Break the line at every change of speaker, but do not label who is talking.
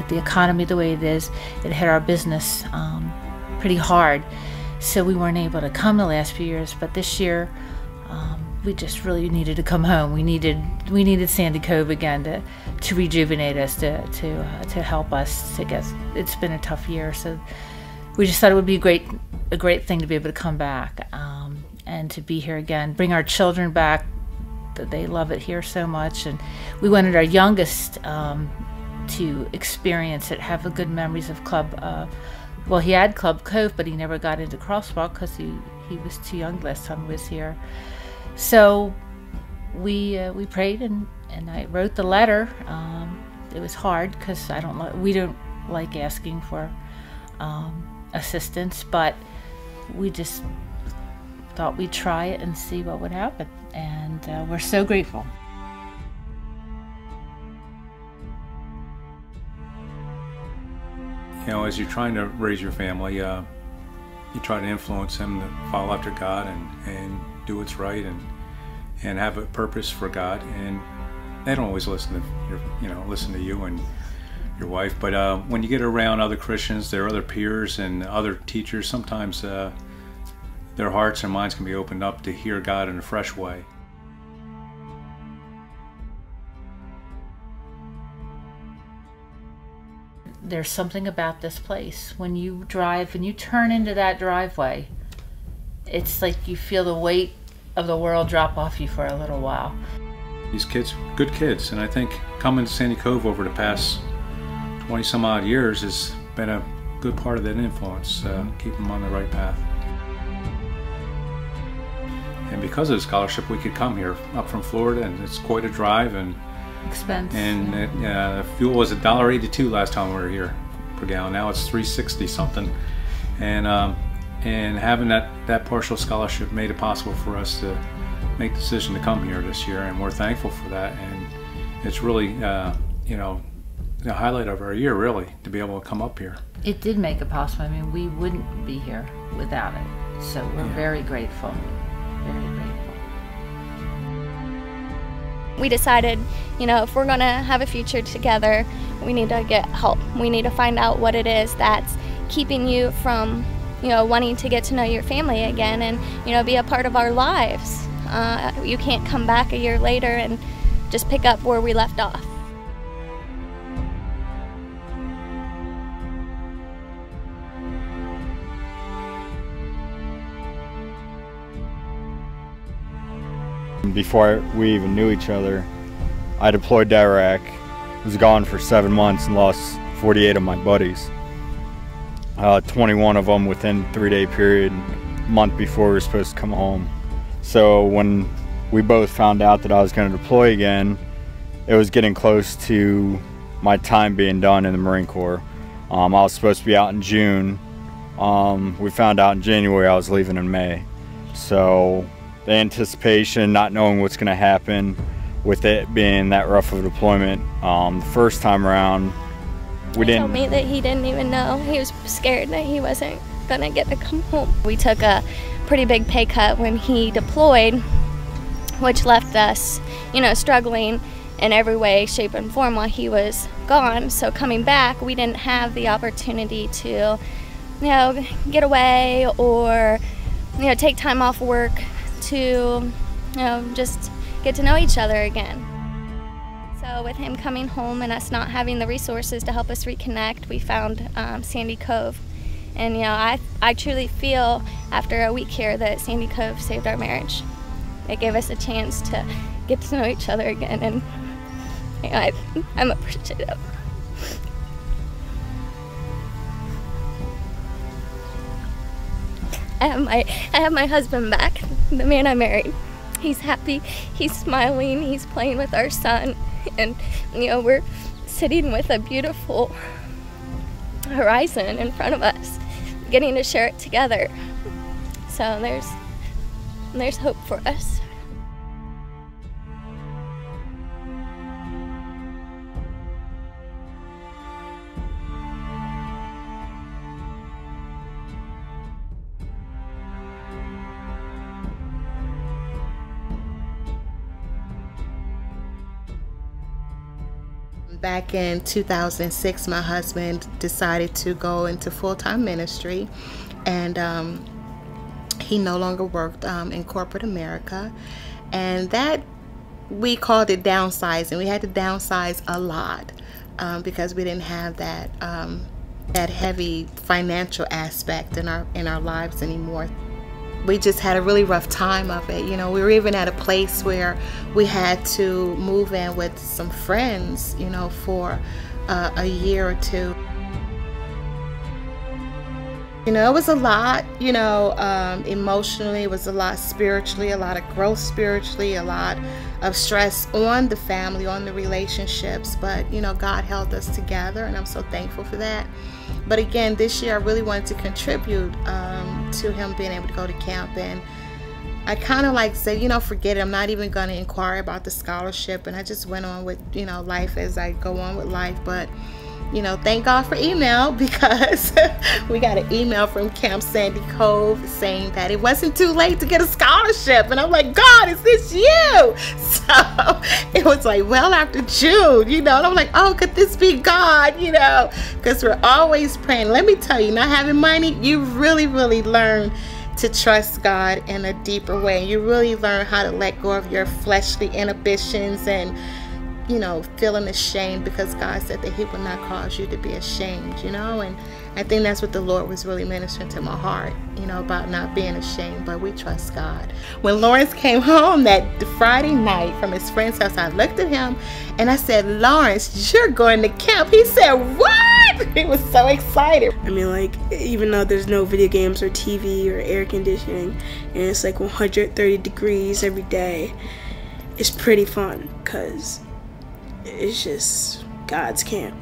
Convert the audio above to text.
with the economy the way it is, it hit our business pretty hard. So we weren't able to come the last few years, but this year we just really needed to come home. We needed Sandy Cove again to rejuvenate us, to help us to get. It's been a tough year, so we just thought it would be a great thing to be able to come back and to be here again, bring our children back. They love it here so much, and we wanted our youngest to experience it, have the good memories of Club. Well, he had Club Cove, but he never got into Crosswalk because he was too young last time he was here. So we prayed, and I wrote the letter. It was hard because we don't like asking for assistance, but we just thought we'd try it and see what would happen, and we're so grateful.
You know, as you're trying to raise your family, you try to influence them to follow after God and do what's right and have a purpose for God. And they don't always listen to you and your wife. But when you get around other Christians, their other peers and other teachers, sometimes their hearts and minds can be opened up to hear God in a fresh way.
There's something about this place. When you drive and you turn into that driveway, it's like you feel the weight of the world drop off you for a little while.
These kids, good kids, and I think coming to Sandy Cove over the past 20 some odd years has been a good part of that influence, keep them on the right path. And because of the scholarship, we could come here up from Florida, and it's quite a drive, and
expense.
And fuel was $1.82 last time we were here per gallon. Now it's $3.60 something, and having that partial scholarship made it possible for us to make the decision to come here this year, and we're thankful for that. And it's really you know, the highlight of our year, really, to be able to come up here.
It did make it possible. I mean, we wouldn't be here without it. So we're very grateful. Very grateful.
We decided, you know, if we're going to have a future together, we need to get help. We need to find out what it is that's keeping you from, you know, wanting to get to know your family again and, you know, be a part of our lives. You can't come back a year later and just pick up where we left off.
Before we even knew each other, I deployed to Iraq, was gone for 7 months and lost 48 of my buddies. 21 of them within a 3-day period, a month before we were supposed to come home. So when we both found out that I was going to deploy again, it was getting close to my time being done in the Marine Corps. I was supposed to be out in June. We found out in January I was leaving in May. So the anticipation, not knowing what's going to happen, with it being that rough of a deployment, the first time around, we didn't.
He told me that he didn't even know. He was scared that he wasn't going to get to come home. We took a pretty big pay cut when he deployed, which left us, you know, struggling in every way, shape, and form while he was gone. So coming back, we didn't have the opportunity to, you know, get away or, you know, take time off work to, you know, just get to know each other again. So with him coming home and us not having the resources to help us reconnect, we found Sandy Cove. And, you know, I truly feel after a week here that Sandy Cove saved our marriage. It gave us a chance to get to know each other again, and, you know, I'm appreciative. I have my husband back, the man I married. He's happy, he's smiling, he's playing with our son, and, you know, we're sitting with a beautiful horizon in front of us, getting to share it together. So there's hope for us.
Back in 2006, my husband decided to go into full-time ministry, and he no longer worked in corporate America, and that we called it downsizing. We had to downsize a lot because we didn't have that that heavy financial aspect in our lives anymore. We just had a really rough time of it. You know, we were even at a place where we had to move in with some friends, you know, for a year or two. You know, it was a lot, you know, emotionally, it was a lot spiritually, a lot of growth spiritually, a lot of stress on the family, on the relationships. But, you know, God held us together, and I'm so thankful for that. But again, this year I really wanted to contribute to him being able to go to camp. And I kind of like said, you know, forget it. I'm not even going to inquire about the scholarship. And I just went on with, you know, life as I go on with life. But you know, thank God for email, because we got an email from Camp Sandy Cove saying that it wasn't too late to get a scholarship. And I'm like, God, is this you? So it was like well after June, you know, and I'm like, oh, could this be God? You know, because we're always praying. Let me tell you, not having money, you really, really learn to trust God in a deeper way. You really learn how to let go of your fleshly inhibitions and, you know, feeling ashamed, because God said that he would not cause you to be ashamed, you know. And I think that's what the Lord was really ministering to my heart, you know, about not being ashamed. But we trust God. When Lawrence came home that Friday night from his friend's house, I looked at him and I said, Lawrence, you're going to camp. He said, what? He was so excited.
I mean, like, even though there's no video games or TV or air conditioning, and it's like 130 degrees every day, it's pretty fun, because it's just God's camp.